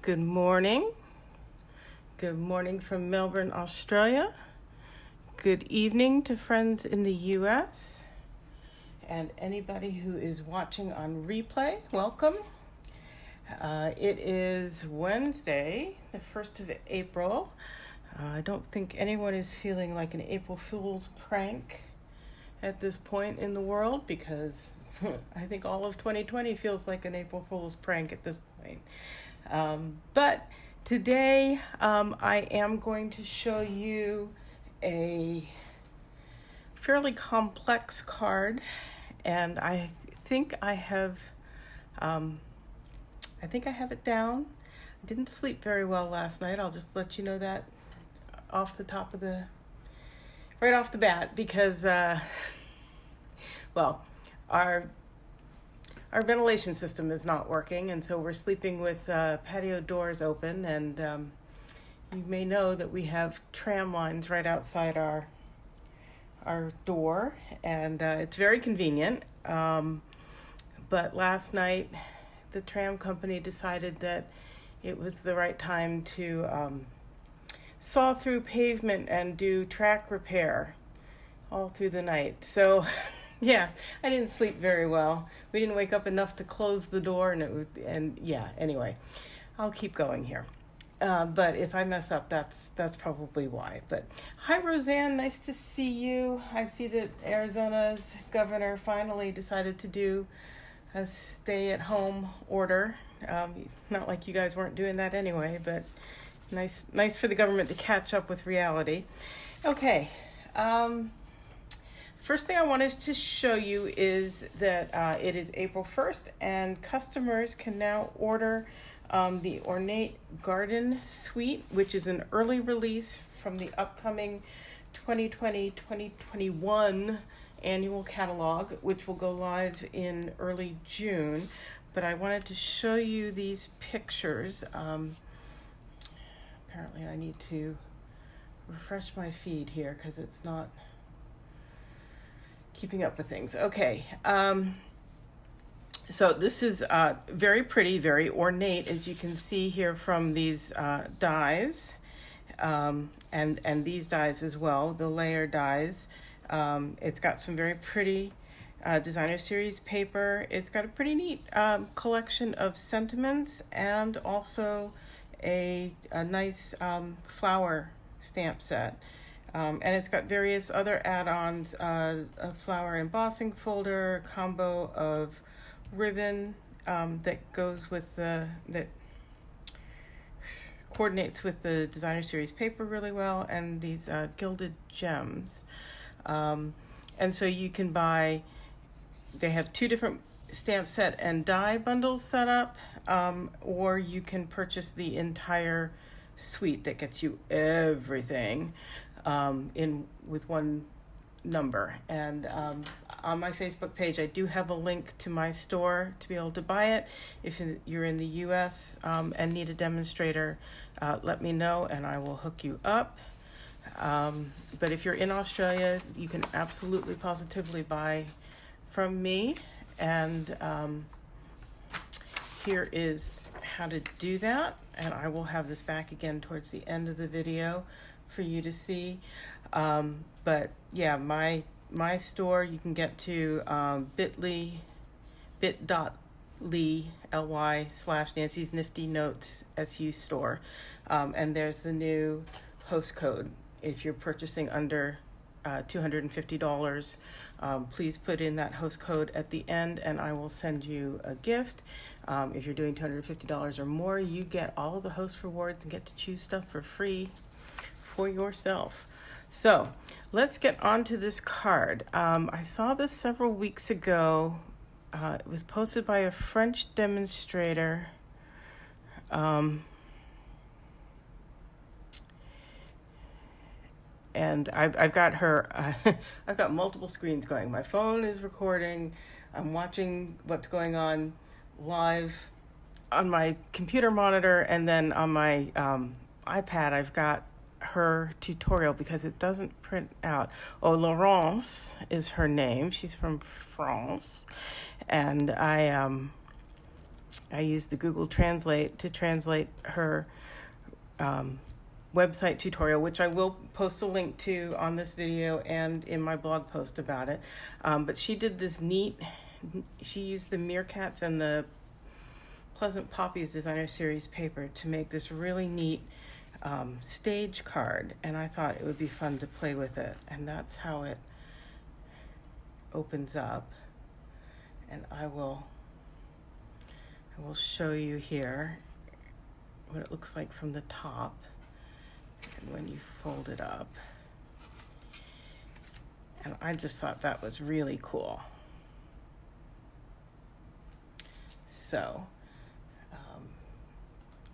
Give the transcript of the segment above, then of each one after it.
Good morning. Good morning from Melbourne, Australia. Good evening to friends in the US. And anybody who is watching on replay, welcome. It is Wednesday, the 1st of April. I don't think anyone is feeling like an April Fool's prank at this point in the world because I think all of 2020 feels like an April Fool's prank at this point. But today I am going to show you a fairly complex card, and I think I have it down. I didn't sleep very well last night. I'll just let you know that right off the bat, because our ventilation system is not working, and so we're sleeping with patio doors open, and you may know that we have tram lines right outside our door, and it's very convenient. But last night, the tram company decided that it was the right time to saw through pavement and do track repair all through the night. So yeah, I didn't sleep very well. We didn't wake up enough to close the door, anyway, I'll keep going here. But if I mess up, that's probably why. But hi, Roseanne, nice to see you. I see that Arizona's governor finally decided to do a stay-at-home order. Not like you guys weren't doing that anyway, but nice for the government to catch up with reality. Okay. First thing I wanted to show you is that it is April 1st, and customers can now order the Ornate Garden Suite, which is an early release from the upcoming 2020-2021 annual catalog, which will go live in early June. But I wanted to show you these pictures. Apparently I need to refresh my feed here because it's not keeping up with things. Okay. So this is very pretty, very ornate, as you can see here from these dies, and these dies as well, the layer dies. It's got some very pretty designer series paper. It's got a pretty neat collection of sentiments, and also a nice flower stamp set. And it's got various other add-ons, a flower embossing folder, a combo of ribbon that goes with that coordinates with the designer series paper really well, and these gilded gems. And so you can buy, they have two different stamp set and die bundles set up, or you can purchase the entire suite that gets you everything in with one number. And on my Facebook page, I do have a link to my store to be able to buy it. If you're in the US and need a demonstrator, let me know and I will hook you up. But if you're in Australia, you can absolutely positively buy from me. And here is how to do that. And I will have this back again towards the end of the video for you to see. But yeah, my store, you can get to bit.ly/Nancy's Nifty Notes SU store. And there's the new host code. If you're purchasing under $250, please put in that host code at the end and I will send you a gift. If you're doing $250 or more, you get all of the host rewards and get to choose stuff for free for yourself. So let's get on to this card. I saw this several weeks ago. It was posted by a French demonstrator. And I've got her, I've got multiple screens going. My phone is recording. I'm watching what's going on live on my computer monitor, and then on my iPad, I've got her tutorial because it doesn't print out. Oh, Laurence is her name. She's from France. And I I used the Google Translate to translate her website tutorial, which I will post a link to on this video and in my blog post about it. But she did this she used the Meerkats and the Pleasant Poppies Designer Series paper to make this really neat stage card, and I thought it would be fun to play with it. And that's how it opens up. And I will show you here what it looks like from the top and when you fold it up. And I just thought that was really cool. So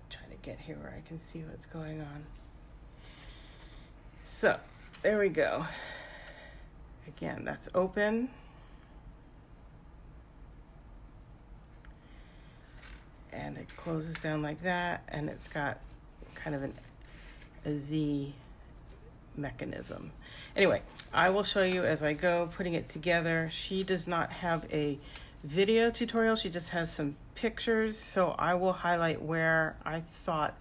trying to get here where I can see what's going on. So there we go. Again, that's open. And it closes down like that, and it's got kind of a Z mechanism. Anyway, I will show you as I go putting it together. She does not have a video tutorial, she just has some pictures, so I will highlight where I thought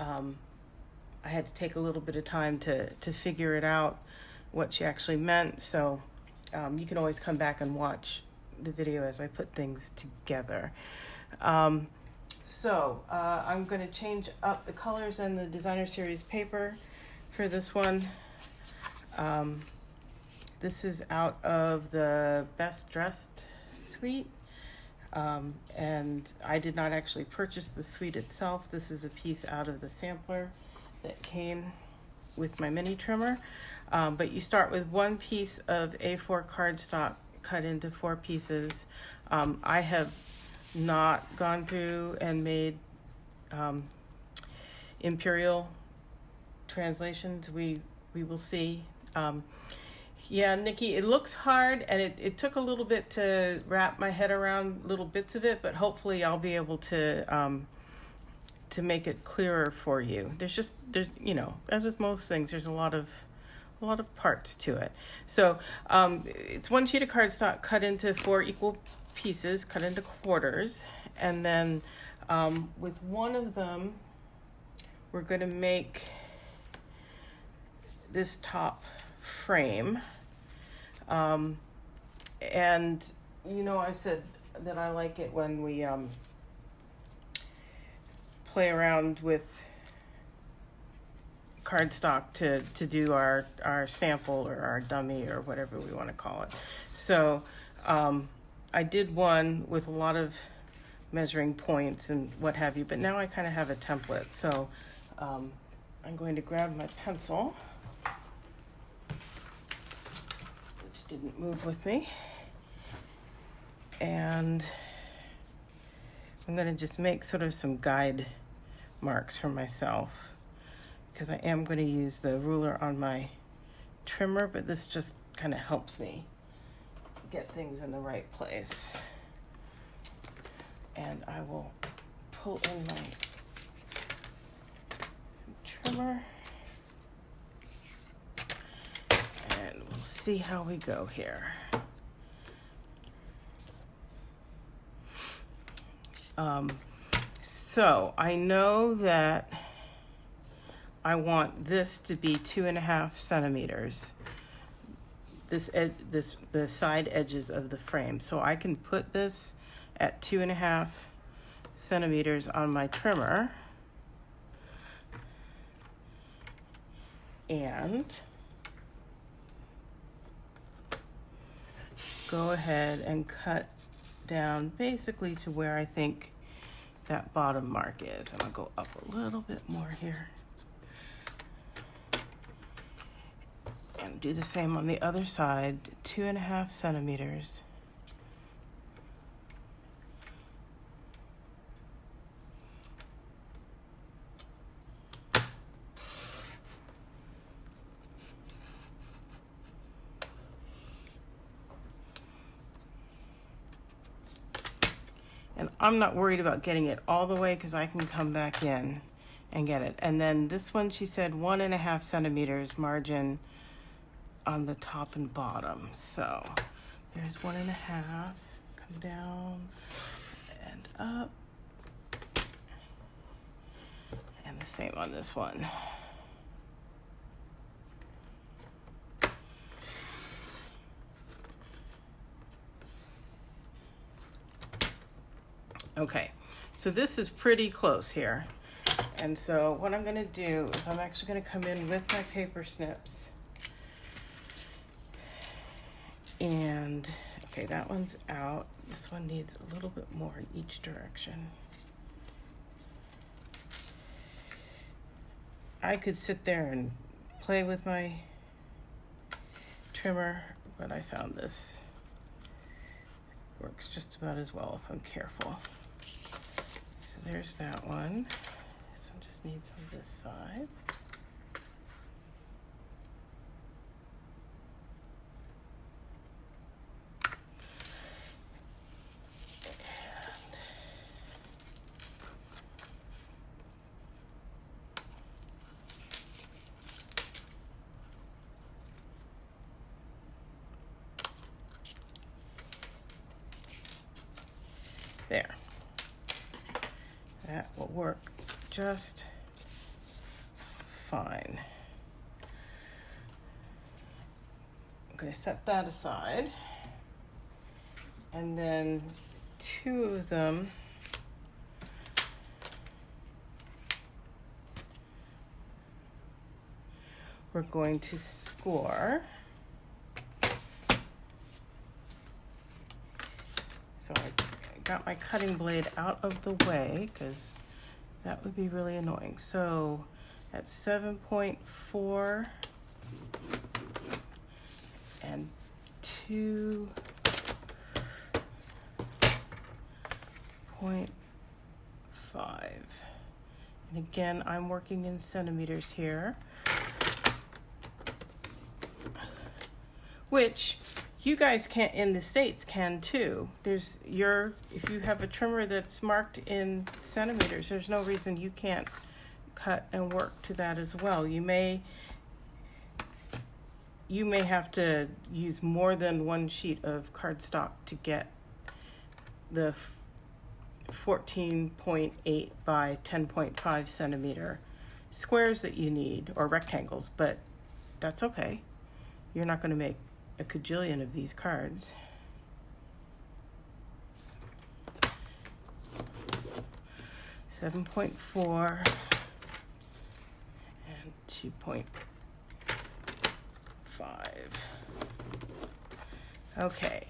I had to take a little bit of time to figure it out, what she actually meant. So you can always come back and watch the video as I put things together. So I'm going to change up the colors in the Designer Series paper for this one. This is out of the Best Dressed suite, and I did not actually purchase the suite itself. This is a piece out of the sampler that came with my mini trimmer. But you start with one piece of A4 cardstock cut into 4 pieces. I have not gone through and made imperial translations. We will see. Yeah, Nikki, it looks hard, and it took a little bit to wrap my head around little bits of it, but hopefully I'll be able to make it clearer for you. There's you know, as with most things, there's a lot of parts to it. So it's one sheet of cardstock cut into 4 equal pieces, cut into quarters, and then with one of them we're going to make this top frame. And you know, I said that I like it when we play around with cardstock to do our sample or our dummy or whatever we want to call it. So I did one with a lot of measuring points and what have you, but now I kind of have a template. So I'm going to grab my pencil, which didn't move with me, and I'm going to just make sort of some guide marks for myself, because I am going to use the ruler on my trimmer, but this just kind of helps me get things in the right place. And I will pull in my trimmer, and we'll see how we go here. So I know that I want this to be 2.5 centimeters. The side edges of the frame. So I can put this at 2.5 centimeters on my trimmer, and go ahead and cut down basically to where I think that bottom mark is. And I'll go up a little bit more here. And do the same on the other side, 2.5 centimeters. And I'm not worried about getting it all the way because I can come back in and get it. And then this one, she said 1.5 centimeters margin on the top and bottom. So there's 1.5, come down and up. And the same on this one. Okay, so this is pretty close here. And so what I'm gonna do is I'm actually gonna come in with my paper snips. And, okay, that one's out. This one needs a little bit more in each direction. I could sit there and play with my trimmer, but I found this works just about as well if I'm careful. So there's that one. This one just needs on this side. There. That will work just fine. I'm going to set that aside. And then two of them we're going to score. So I got my cutting blade out of the way because that would be really annoying. So at 7.4 and 2.5. And again, I'm working in centimeters here, which you guys can in the States can too. If you have a trimmer that's marked in centimeters, there's no reason you can't cut and work to that as well. You may have to use more than one sheet of cardstock to get the 14.8 by 10.5 centimeter squares that you need, or rectangles, but that's okay. You're not going to make a cajillion of these cards. $7.4 and 2.5. Okay.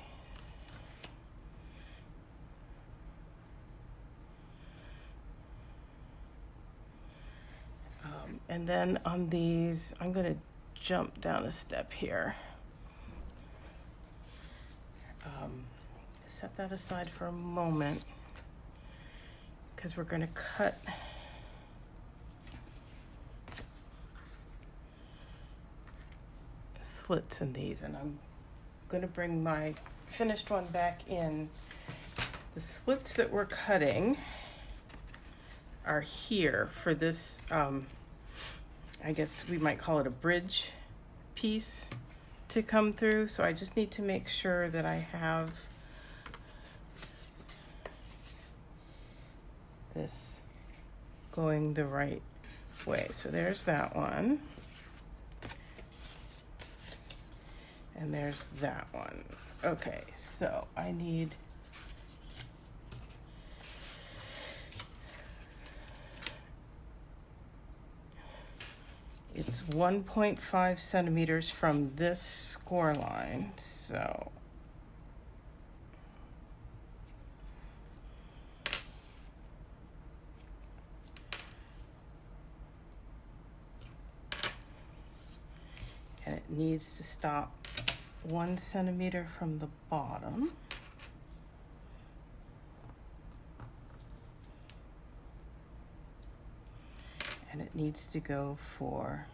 And then on these, I'm going to jump down a step here. Set that aside for a moment because we're going to cut slits in these, and I'm going to bring my finished one back in. The slits that we're cutting are here for this, I guess we might call it a bridge piece to come through. So I just need to make sure that I have this going the right way. So there's that one. And there's that one. Okay, so I need it's 1.5 centimeters from this score line, so and it needs to stop 1 centimeter from the bottom. And it needs to go for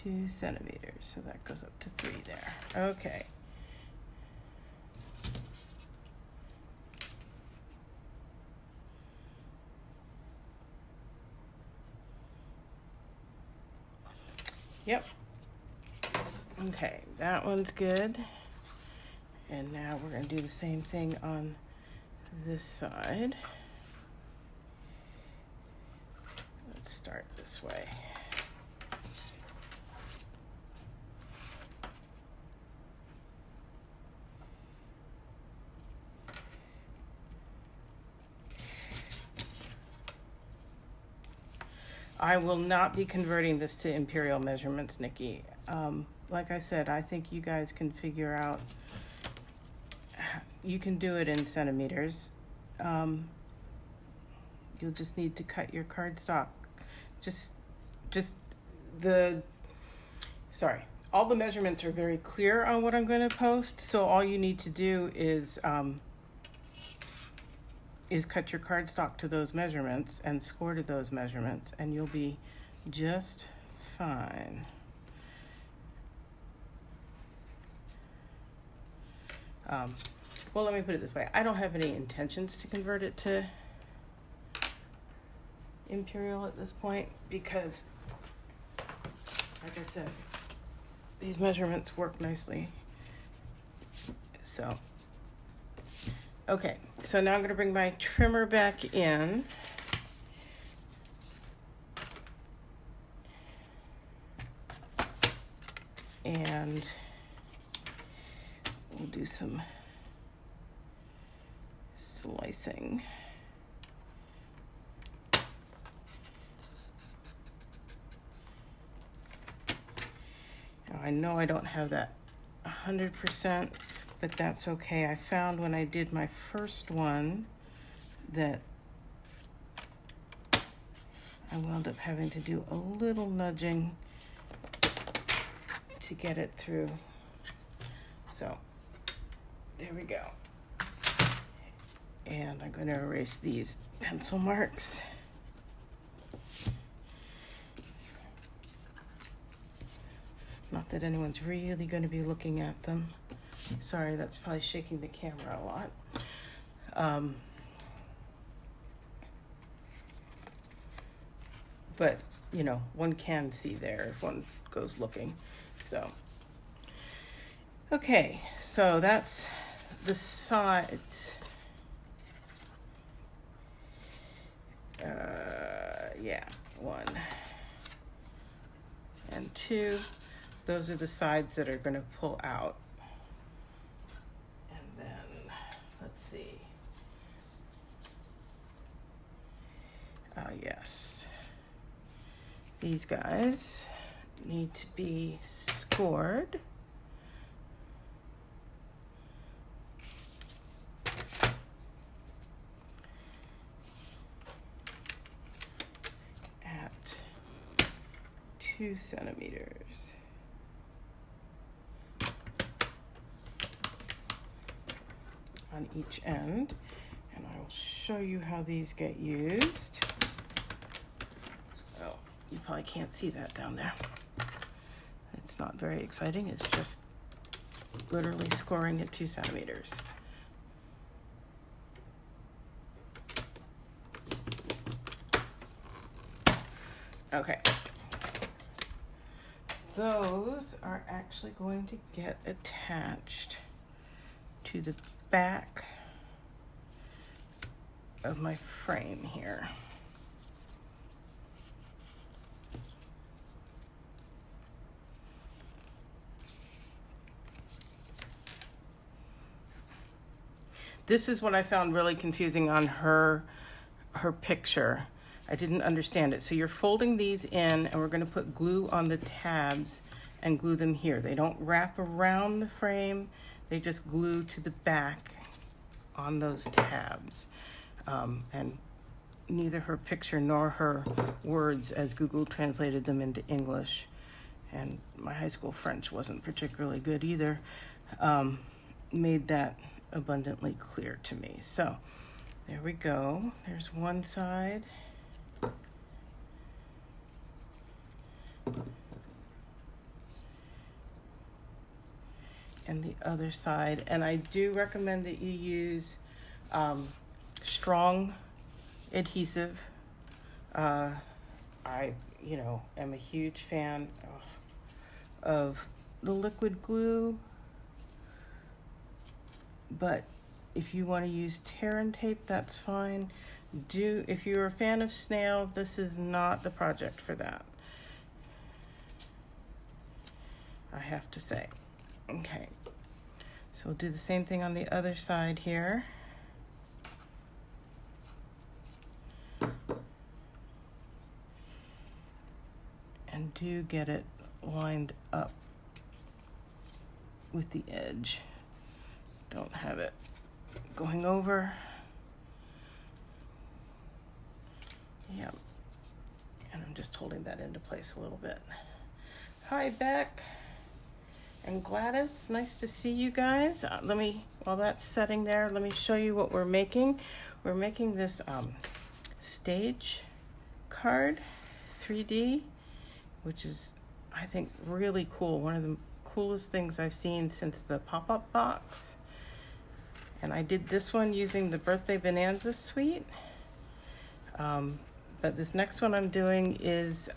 2 centimeters. So that goes up to 3 there. Okay. Yep. Okay, that one's good. And now we're going to do the same thing on this side. this way. I will not be converting this to imperial measurements, Nikki. Like I said, I think you guys can figure out, you can do it in centimeters. You'll just need to cut your cardstock. All the measurements are very clear on what I'm going to post, so all you need to do is cut your cardstock to those measurements and score to those measurements, and you'll be just fine. Well, let me put it this way. I don't have any intentions to convert it to imperial at this point because, like I said, these measurements work nicely. So, okay, so now I'm going to bring my trimmer back in. And we'll do some slicing. Now, I know I don't have that 100%, but that's okay. I found when I did my first one that I wound up having to do a little nudging to get it through. So there we go. And I'm going to erase these pencil marks. Not that anyone's really going to be looking at them. Sorry, that's probably shaking the camera a lot. But, you know, one can see there if one goes looking. So, okay, so that's the sides. Yeah, 1 and 2. Those are the sides that are going to pull out. And then, let's see. Yes. These guys need to be scored. At 2 centimeters. On each end, and I will show you how these get used. Oh, you probably can't see that down there. It's not very exciting. It's just literally scoring at 2 centimeters. Okay. Those are actually going to get attached to the back of my frame here. This is what I found really confusing on her picture. I didn't understand it. So you're folding these in, and we're going to put glue on the tabs and glue them here. They don't wrap around the frame. They just glue to the back on those tabs. And neither her picture nor her words, as Google translated them into English, and my high school French wasn't particularly good either, made that abundantly clear to me. So there we go. There's one side. And the other side. And I do recommend that you use strong adhesive. I, am a huge fan of the liquid glue. But if you want to use tear and tape, that's fine. if you're a fan of snail, this is not the project for that, I have to say. Okay, so we'll do the same thing on the other side here. And do get it lined up with the edge. Don't have it going over. Yep. And I'm just holding that into place a little bit. Hi, Beck and Gladys. Nice to see you guys. While that's setting there, let me show you what we're making. We're making this stage card 3D, which is, I think, really cool. One of the coolest things I've seen since the pop-up box. And I did this one using the Birthday Bonanza suite. But this next one I'm doing is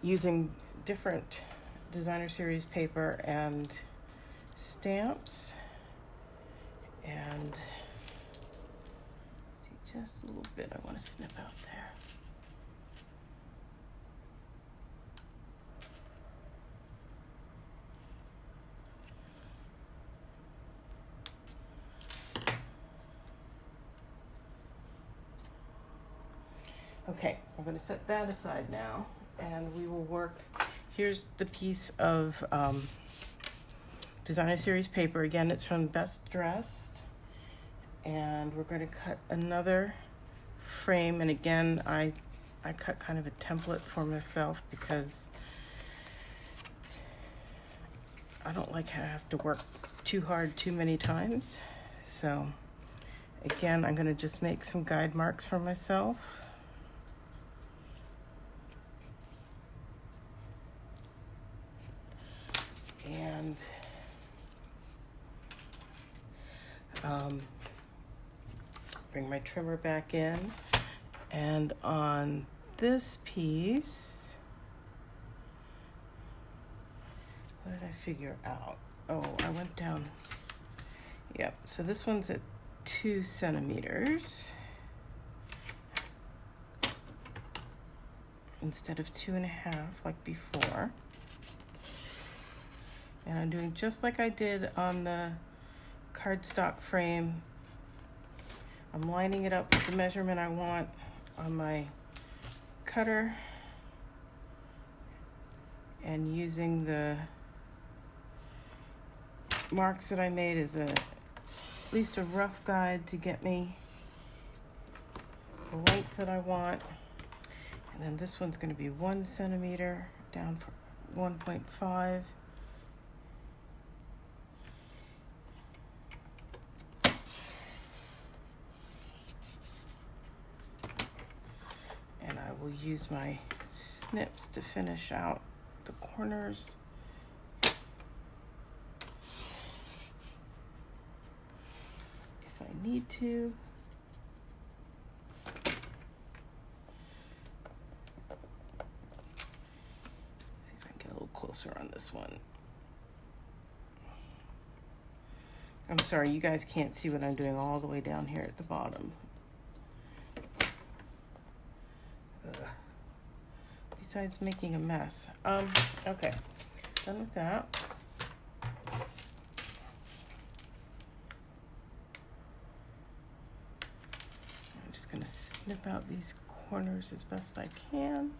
using different designer series paper and stamps. And see, just a little bit I want to snip out there. Okay, I'm going to set that aside now, and we will work. Here's the piece of designer series paper. Again, it's from Best Dressed, and we're going to cut another frame. And again, I cut kind of a template for myself because I don't like to have to work too hard too many times. So again, I'm going to just make some guide marks for myself. And bring my trimmer back in. And on this piece, what did I figure out? Oh, I went down. Yep, so this one's at 2 centimeters instead of 2.5 like before. And I'm doing just like I did on the cardstock frame. I'm lining it up with the measurement I want on my cutter and using the marks that I made as at least a rough guide to get me the length that I want. And then this one's going to be 1 centimeter down for 1.5. Will use my snips to finish out the corners. If I need to. See if I can get a little closer on this one. I'm sorry, you guys can't see what I'm doing all the way down here at the bottom. Besides making a mess. Okay, done with that. I'm just gonna snip out these corners as best I can.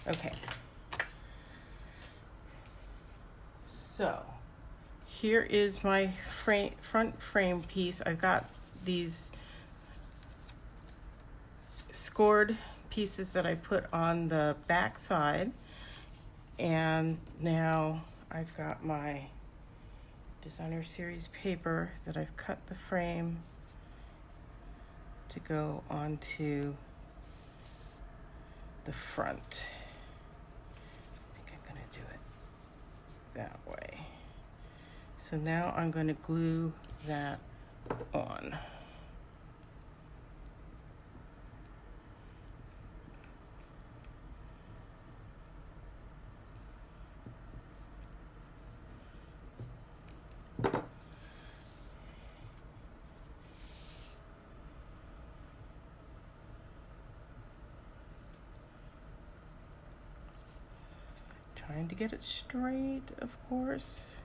Okay, so here is my front frame piece. I've got these scored pieces that I put on the back side, and now I've got my designer series paper that I've cut the frame to go onto the front. I think I'm gonna do it that way. So now I'm gonna glue that on. Trying to get it straight, of course.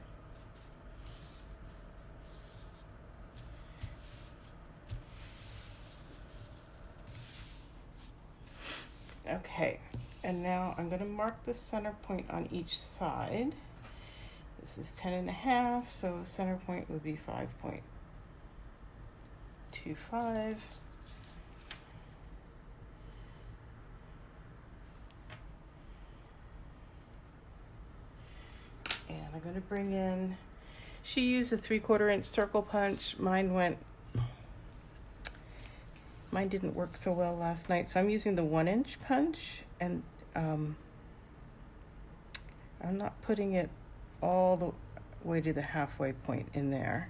Okay, and now I'm going to mark the center point on each side. This is 10.5, so center point would be 5.25. And I'm going to bring in, she used a 3/4 inch circle punch. Mine didn't work so well last night, so I'm using the 1-inch punch, and I'm not putting it all the way to the halfway point in there.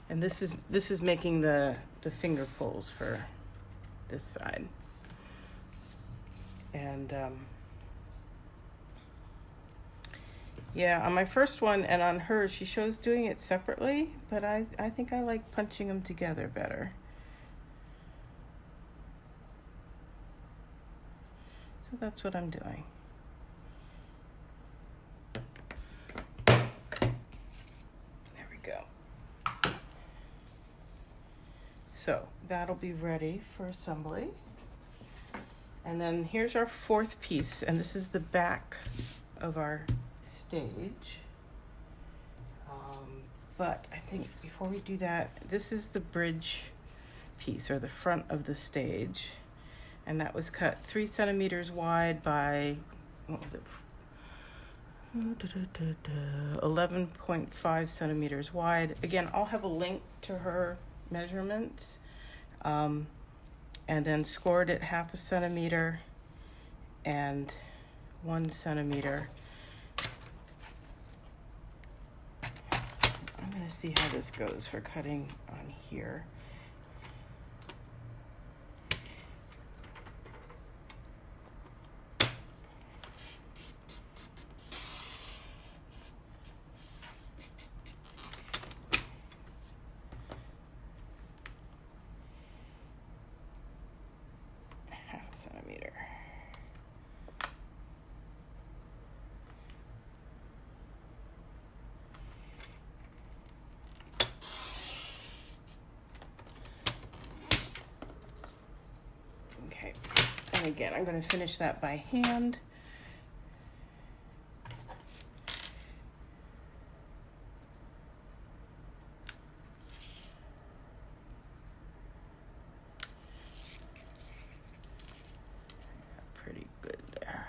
And this is making the finger pulls for this side. And yeah, on my first one and on hers, she shows doing it separately, but I think I like punching them together better. So that's what I'm doing. There we go. So that'll be ready for assembly. And then here's our fourth piece, and this is the back of our stage. But I think before we do that, this is the bridge piece, or the front of the stage. And that was cut 3 centimeters wide by, what was it? 11.5 centimeters wide. Again, I'll have a link to her measurements. And then scored it 0.5 centimeter and 1 centimeter. I'm going to see how this goes for cutting on here. Centimeter. Okay, and again, I'm going to finish that by hand. Pretty good there.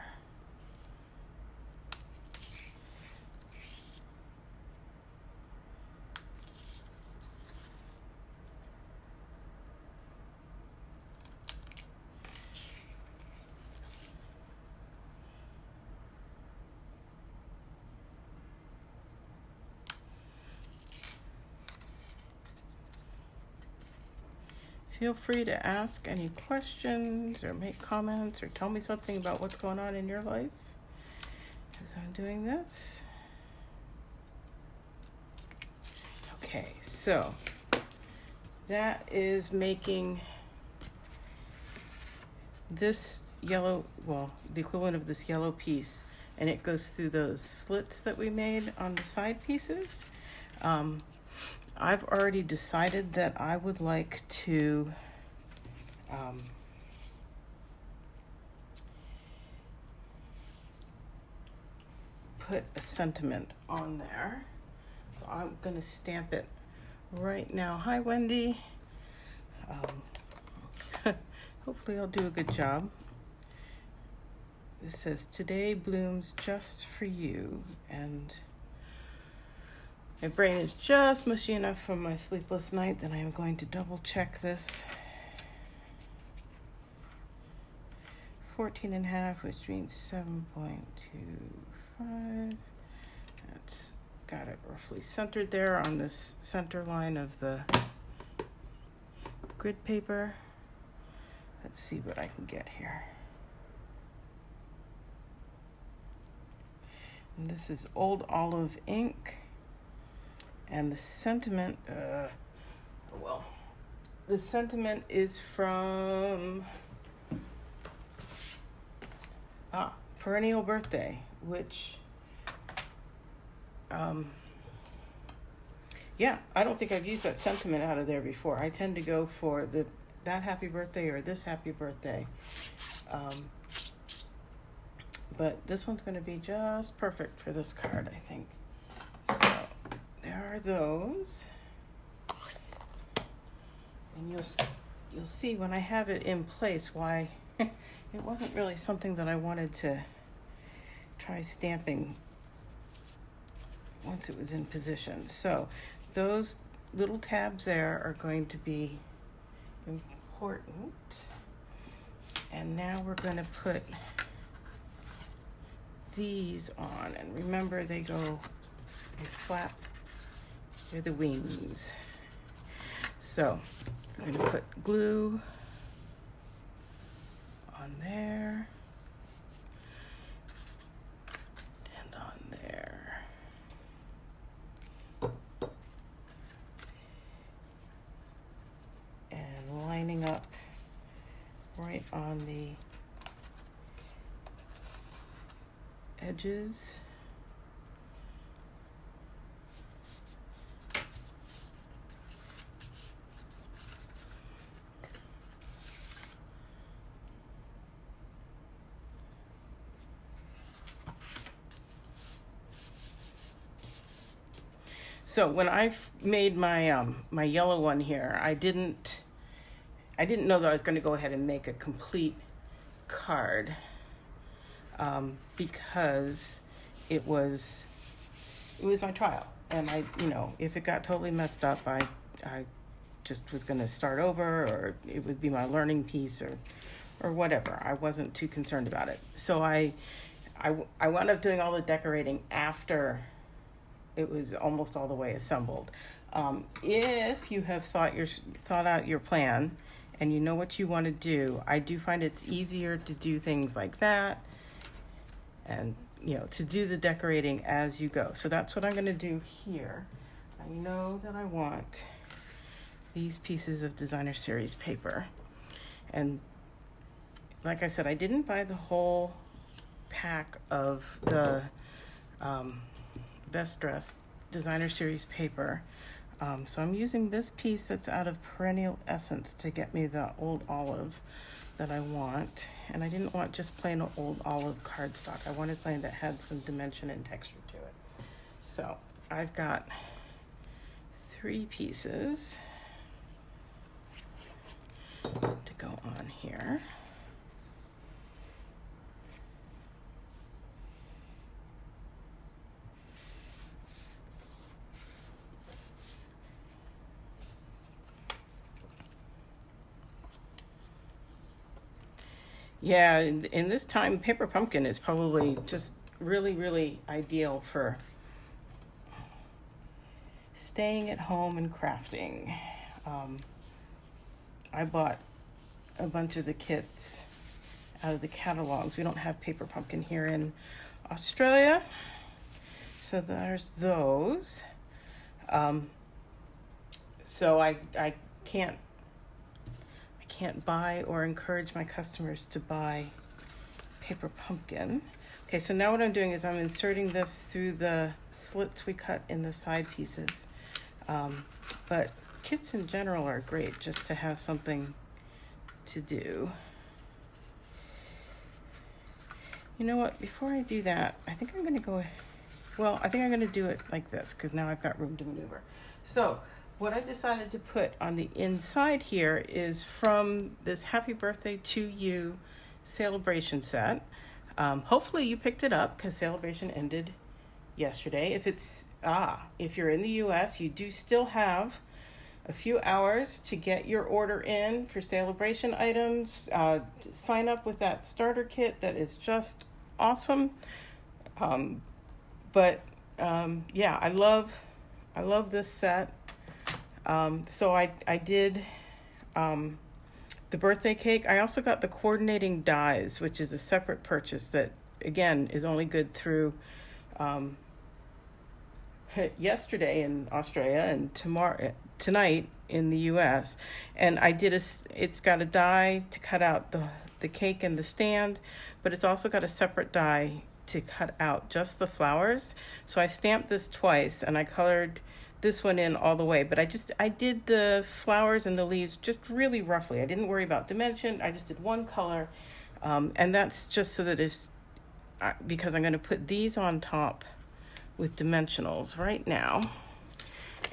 Feel free to ask any questions or make comments or tell me something about what's going on in your life as I'm doing this. Okay, so that is making this yellow, well, the equivalent of this yellow piece, and it goes through those slits that we made on the side pieces. I've already decided that I would like to put a sentiment on there. So I'm going to stamp it right now. Hi, Wendy. Hopefully I'll do a good job. This says, "Today blooms just for you," and My brain is just mushy enough from my sleepless night that I am going to double check this. 14.5, which means 7.25. That's got it roughly centered there on this center line of the grid paper. Let's see what I can get here. And this is Old Olive ink. And the sentiment, the sentiment is from Perennial Birthday, which, yeah, I don't think I've used that sentiment out of there before. I tend to go for that happy birthday or this happy birthday. But this one's going to be just perfect for this card, I think. So there are those. And you'll see when I have it in place why it wasn't really something that I wanted to try stamping once it was in position. So those little tabs there are going to be important. And now we're going to put these on. And remember, they flap, they're the wings. So we're going to put glue on there and on there. And lining up right on the edges. So when I made my my yellow one here, I didn't know that I was going to go ahead and make a complete card, because it was my trial, and if it got totally messed up, I just was going to start over, or it would be my learning piece, or whatever. I wasn't too concerned about it. So I wound up doing all the decorating after it was almost all the way assembled. If you have thought out your plan and you know what you want to do, I do find it's easier to do things like that, and to do the decorating as you go. So that's what I'm going to do here. I know that I want these pieces of Designer Series paper, and like I said, I didn't buy the whole pack of the Best Dressed Designer Series paper. So I'm using this piece that's out of Perennial Essence to get me the Old Olive that I want. And I didn't want just plain Old Olive cardstock. I wanted something that had some dimension and texture to it. So I've got 3 pieces to go on here. Yeah, in this time, Paper Pumpkin is probably just really, really ideal for staying at home and crafting. I bought a bunch of the kits out of the catalogs. We don't have Paper Pumpkin here in Australia, so there's those. So I can't buy or encourage my customers to buy Paper Pumpkin. Okay, so now what I'm doing is I'm inserting this through the slits we cut in the side pieces. But kits in general are great just to have something to do. You know what, before I do that, I think I'm going to do it like this, because now I've got room to maneuver. So what I decided to put on the inside here is from this Happy Birthday to You Celebration set. Hopefully you picked it up, because Celebration ended yesterday. If it's if you're in the US, you do still have a few hours to get your order in for celebration items. Sign up with that starter kit that is just awesome. Yeah, I love this set. So I did the birthday cake. I also got the coordinating dies, which is a separate purchase that again is only good through yesterday in Australia and tonight in the US. And it's got a die to cut out the cake and the stand, but it's also got a separate die to cut out just the flowers. So I stamped this twice and I colored this one in all the way, but I did the flowers and the leaves just really roughly. I didn't worry about dimension. I just did one color. And that's just so that because I'm going to put these on top with dimensionals right now.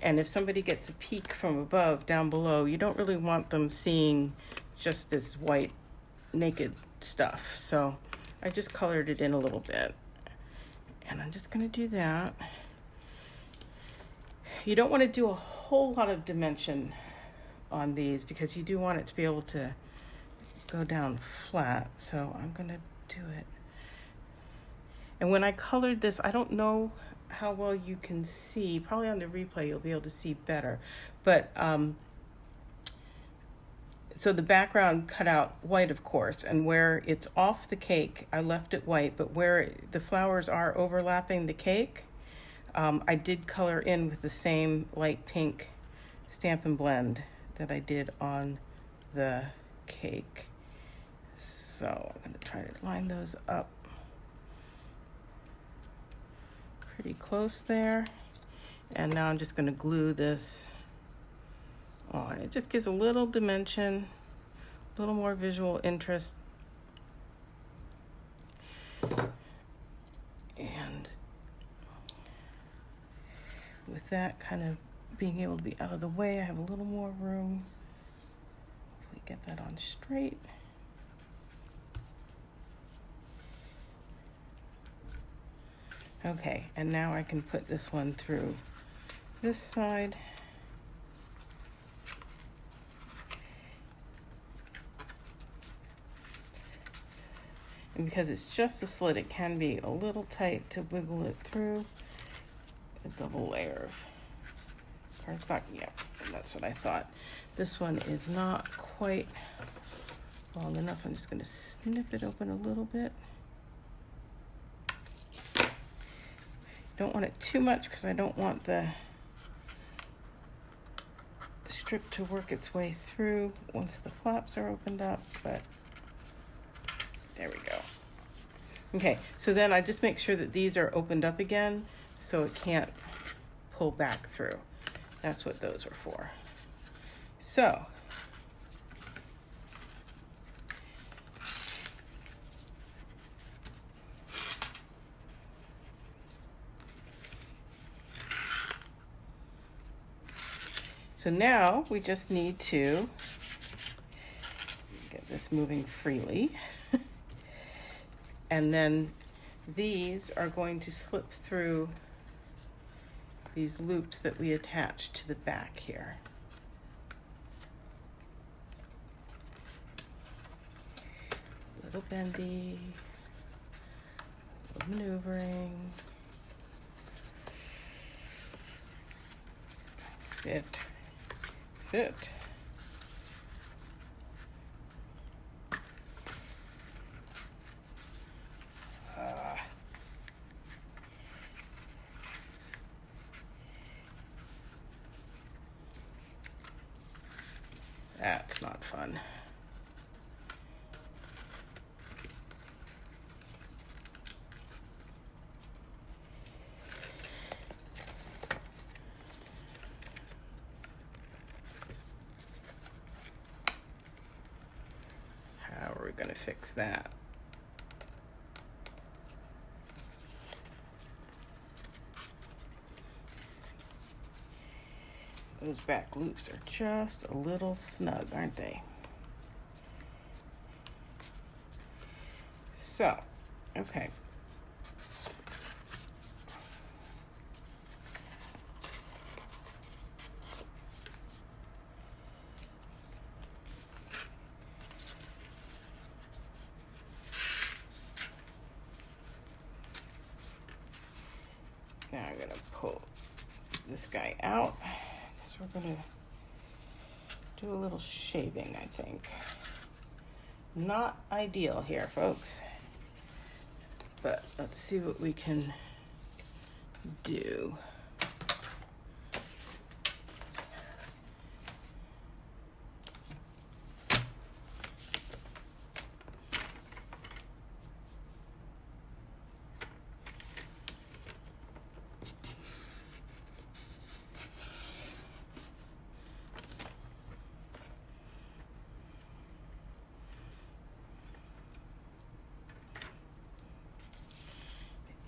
And if somebody gets a peek from above down below, you don't really want them seeing just this white naked stuff. So I just colored it in a little bit. And I'm just going to do that. You don't want to do a whole lot of dimension on these because you do want it to be able to go down flat. So I'm going to do it. And when I colored this, I don't know how well you can see. Probably on the replay you'll be able to see better. But so the background cut out white, of course, and where it's off the cake, I left it white, but where the flowers are overlapping the cake, I did color in with the same light pink Stampin' Blend that I did on the cake. So I'm going to try to line those up pretty close there. And now I'm just going to glue this on. It just gives a little dimension, a little more visual interest. And with that kind of being able to be out of the way, I have a little more room. Hopefully get that on straight. Okay, and now I can put this one through this side. And because it's just a slit, it can be a little tight to wiggle it through. A double layer of cardstock. Yeah, and that's what I thought. This one is not quite long enough. I'm just going to snip it open a little bit. Don't want it too much because I don't want the strip to work its way through once the flaps are opened up, but there we go. Okay, so then I just make sure that these are opened up again so it can't pull back through. That's what those are for. So now we just need to get this moving freely. And then these are going to slip through these loops that we attach to the back here. A little bendy, a little maneuvering. Fit. That's not fun. How are we going to fix that? Those back loops are just a little snug, aren't they? So, okay. Now I'm gonna pull this guy out because we're gonna do a little shaving, I think. Not ideal here, folks, but let's see what we can do.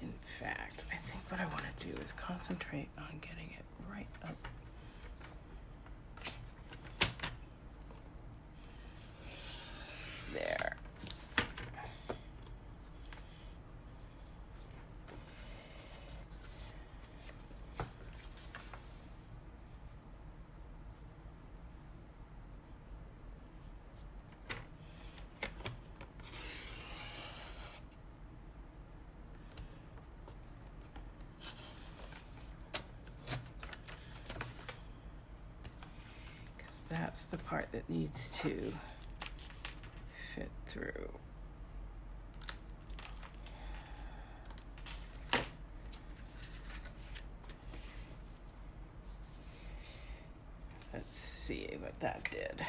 In fact, I think what I want to do is concentrate on getting it right up there. That's the part that needs to fit through. Let's see what that did.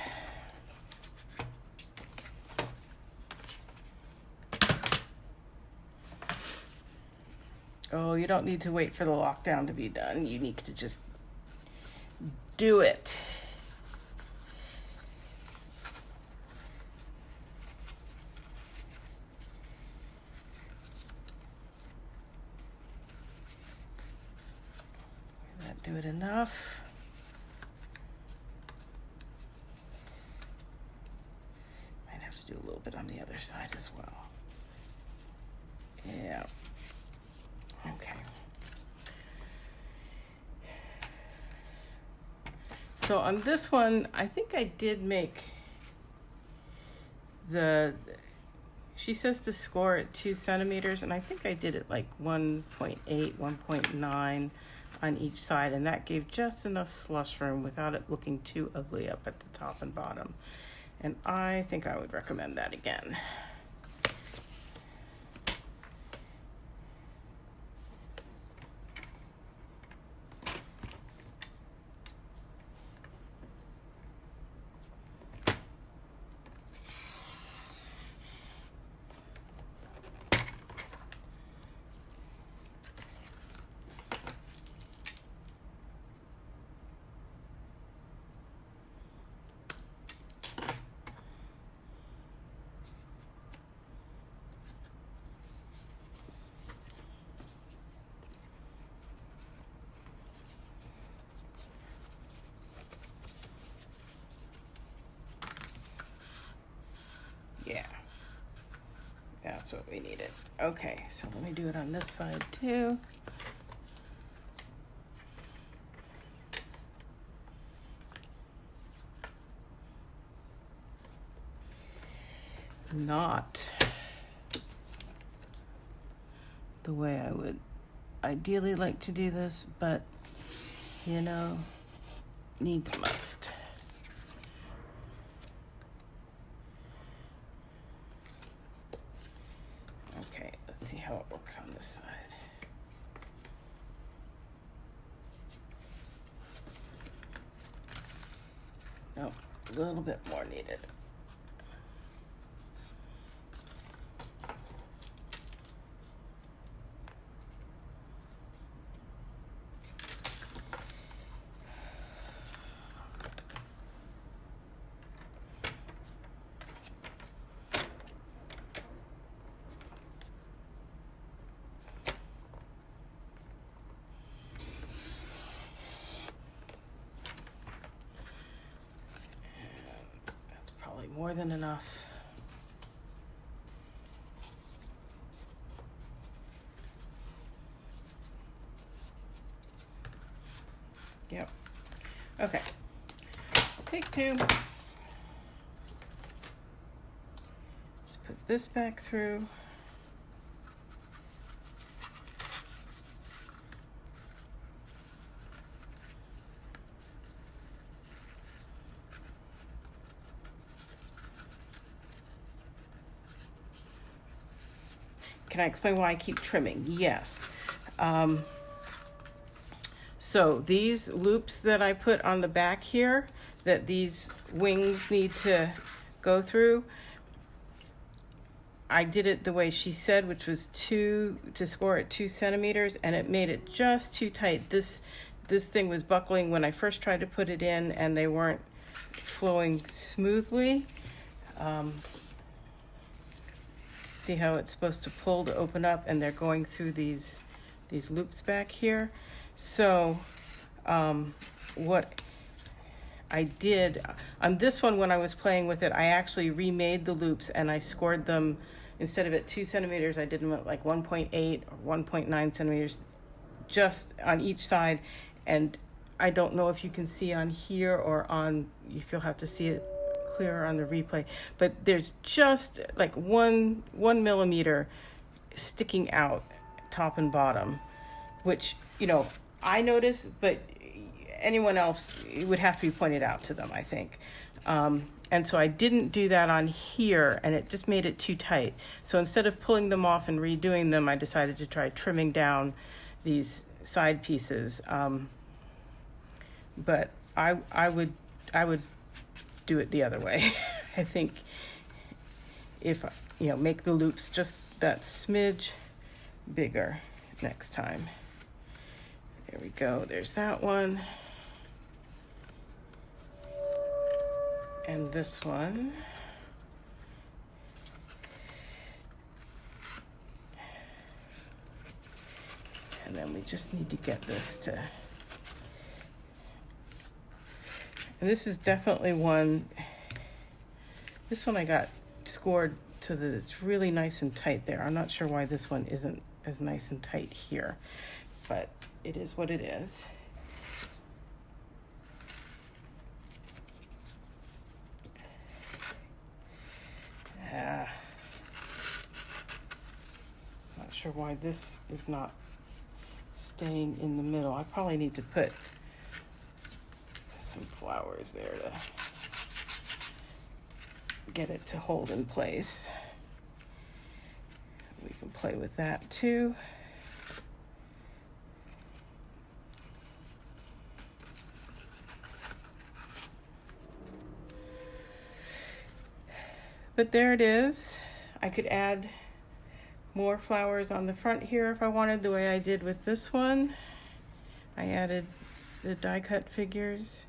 Oh, you don't need to wait for the lockdown to be done. You need to just do it. Do it enough. Might have to do a little bit on the other side as well. Yeah. Okay. So on this one, I think I did make she says to score at 2 centimeters, and I think I did it like 1.8, 1.9 on each side, and that gave just enough slush room without it looking too ugly up at the top and bottom. And I think I would recommend that again. Yeah, that's what we needed. Okay, so let me do it on this side too. Not the way I would ideally like to do this, but you know, needs must. Okay, let's see how it works on this side. Nope, a little bit more needed. More than enough. Yep. Okay. Take two. Let's put this back through. can I explain why I keep trimming? Yes. So these loops that I put on the back here, that these wings need to go through, I did it the way she said, which was to score at 2 centimeters, and it made it just too tight. This thing was buckling when I first tried to put it in, and they weren't flowing smoothly. See how it's supposed to pull to open up, and they're going through these loops back here. So what I did on this one, when I was playing with it, I actually remade the loops and I scored them. Instead of at 2 centimeters, I did them at like 1.8 or 1.9 centimeters just on each side. And I don't know if you can see on here or on, if you'll have to see it clearer on the replay, but there's just like one millimeter sticking out top and bottom, which, you know, I notice, but anyone else, it would have to be pointed out to them, I think. And so I didn't do that on here, and it just made it too tight. So instead of pulling them off and redoing them, I decided to try trimming down these side pieces. But I would do it the other way. I think if, you know, make the loops just that smidge bigger next time. There we go. There's that one. And this one. And then we just need to get this to, and this is definitely one, this one I got scored so that it's really nice and tight there. I'm not sure why this one isn't as nice and tight here, but it is what it is. Not sure why this is not staying in the middle. I probably need to put some flowers there to get it to hold in place. We can play with that too. But there it is. I could add more flowers on the front here if I wanted, the way I did with this one. I added the die cut figures.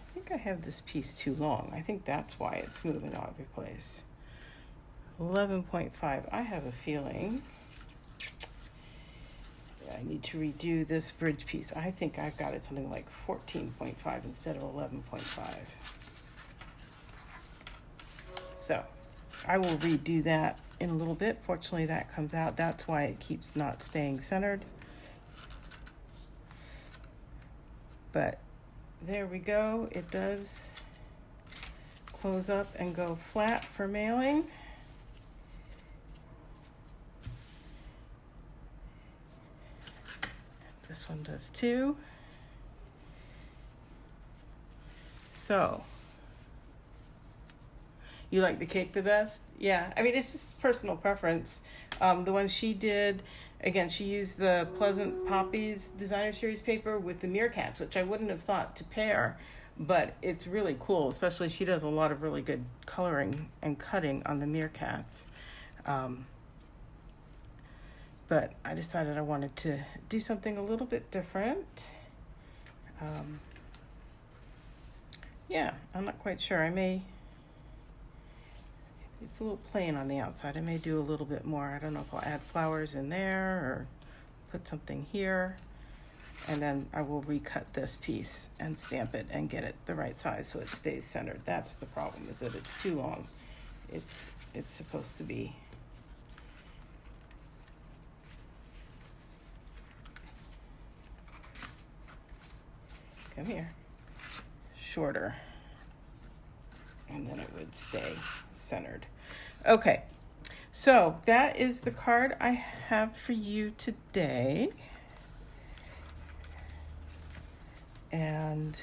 I think I have this piece too long. I think that's why it's moving all over the place. 11.5. I have a feeling I need to redo this bridge piece. I think I've got it something like 14.5 instead of 11.5. So I will redo that in a little bit. Fortunately, that comes out. That's why it keeps not staying centered. But there we go. It does close up and go flat for mailing. This one does too. So, you like the cake the best? Yeah, I mean, it's just personal preference. The one she did, again, she used the Pleasant Poppies Designer Series paper with the meerkats, which I wouldn't have thought to pair, but it's really cool, especially she does a lot of really good coloring and cutting on the meerkats. But I decided I wanted to do something a little bit different. Yeah, I'm not quite sure. It's a little plain on the outside. I may do a little bit more. I don't know if I'll add flowers in there or put something here. And then I will recut this piece and stamp it and get it the right size so it stays centered. That's the problem, is that it's too long. It's supposed to be come here, shorter, and then it would stay centered. Okay, so that is the card I have for you today. And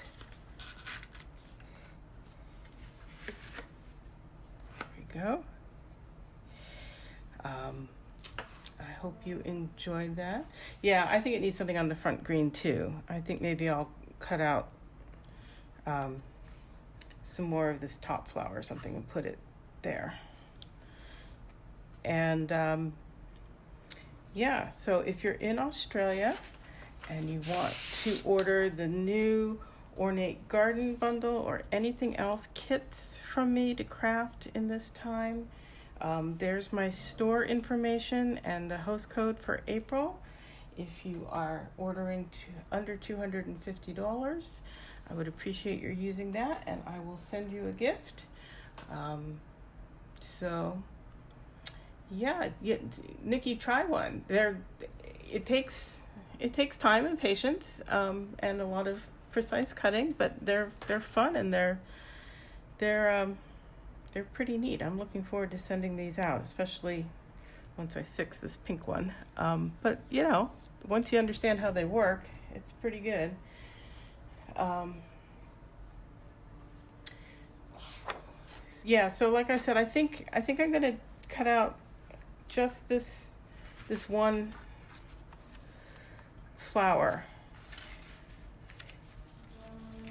go. I hope you enjoyed that. Yeah, I think it needs something on the front green too. I think maybe I'll cut out some more of this top flower or something and put it there. And yeah, so if you're in Australia and you want to order the new Ornate Garden bundle or anything else, kits from me to craft in this time, there's my store information and the host code for April. If you are ordering under $250, I would appreciate your using that, and I will send you a gift. So yeah, Nikki, try one. It takes time and patience, and a lot of precise cutting, but they're fun, and they're pretty neat. I'm looking forward to sending these out, especially once I fix this pink one. But you know, once you understand how they work, it's pretty good. Yeah, so like I said, I think I'm gonna cut out just this one flower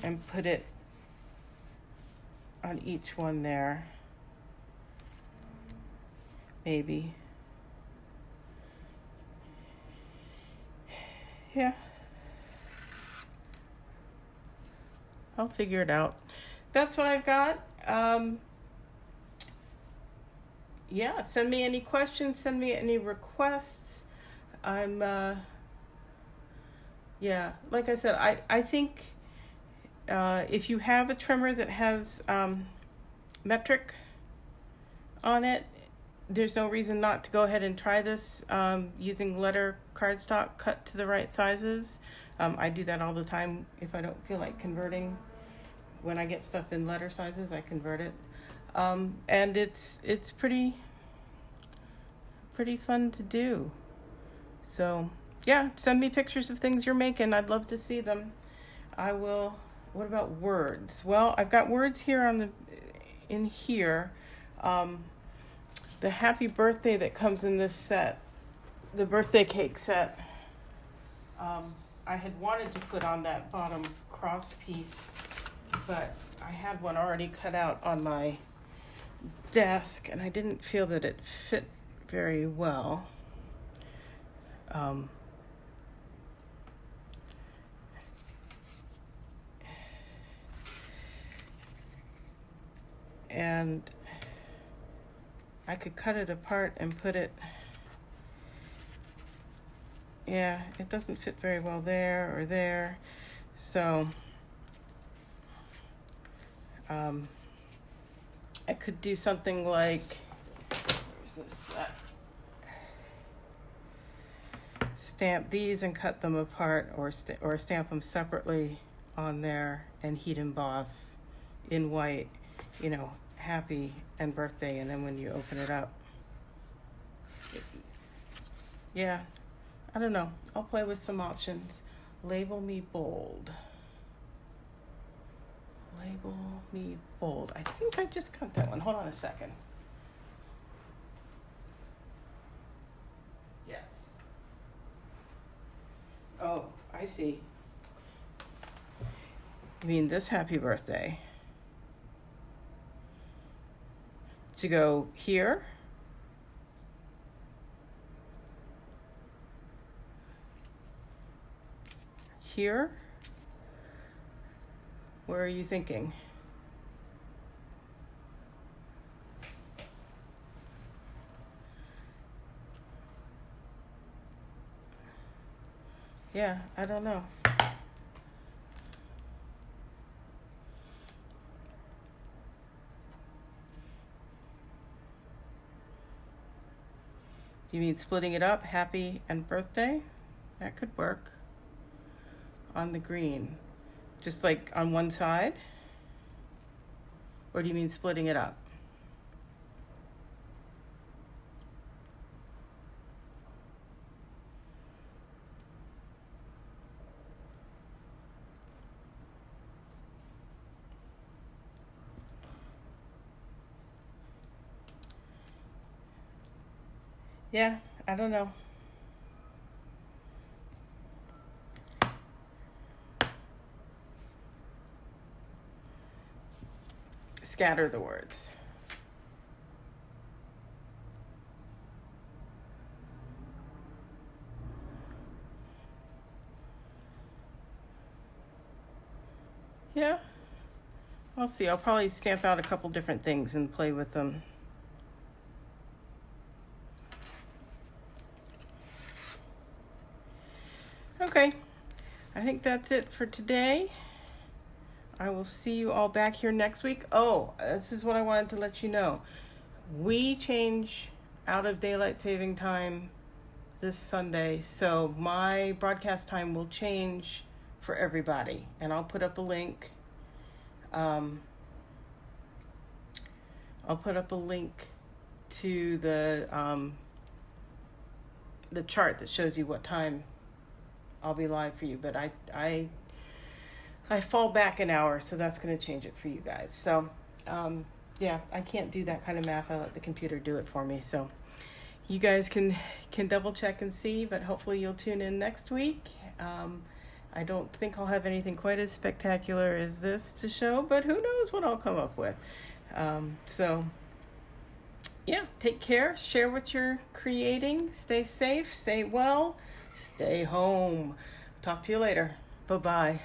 and put it on each one there, maybe. Yeah, I'll figure it out. That's what I've got. Yeah, send me any questions, send me any requests. I'm yeah, like I said, I think if you have a trimmer that has metric on it, there's no reason not to go ahead and try this using letter cardstock cut to the right sizes. I do that all the time if I don't feel like converting. When I get stuff in letter sizes, I convert it. And it's pretty fun to do. So yeah, send me pictures of things you're making. I'd love to see them. I will. What about words? Well, I've got words here in here. The happy birthday that comes in this set, the birthday cake set, I had wanted to put on that bottom cross piece, but I had one already cut out on my desk and I didn't feel that it fit very well. And I could cut it apart and put it, yeah, it doesn't fit very well there or there. So I could do something like, where's this? Stamp these and cut them apart, or stamp them separately on there and heat emboss in white, you know, happy and birthday, and then when you open it up, yeah, I don't know. I'll play with some options. Label me bold. Label me bold. I think I just cut that one. Hold on a second. Yes. Oh, I see. You mean this happy birthday? To go here? Here? Where are you thinking? Yeah, I don't know. Do you mean splitting it up, happy and birthday? That could work. On the green. Just like on one side? Or do you mean splitting it up? Yeah, I don't know. Scatter the words. Yeah, I'll see. I'll probably stamp out a couple different things and play with them. Okay, I think that's it for today. I will see you all back here next week. Oh, this is what I wanted to let you know. We change out of daylight saving time this Sunday, so my broadcast time will change for everybody, and I'll put up a link. I'll put up a link to the chart that shows you what time I'll be live for you. But I fall back an hour, so that's going to change it for you guys. So yeah, I can't do that kind of math. I let the computer do it for me. So you guys can double check and see, but hopefully you'll tune in next week. I don't think I'll have anything quite as spectacular as this to show, but who knows what I'll come up with. So yeah, take care, share what you're creating, stay safe, stay well, stay home. Talk to you later. Bye-bye.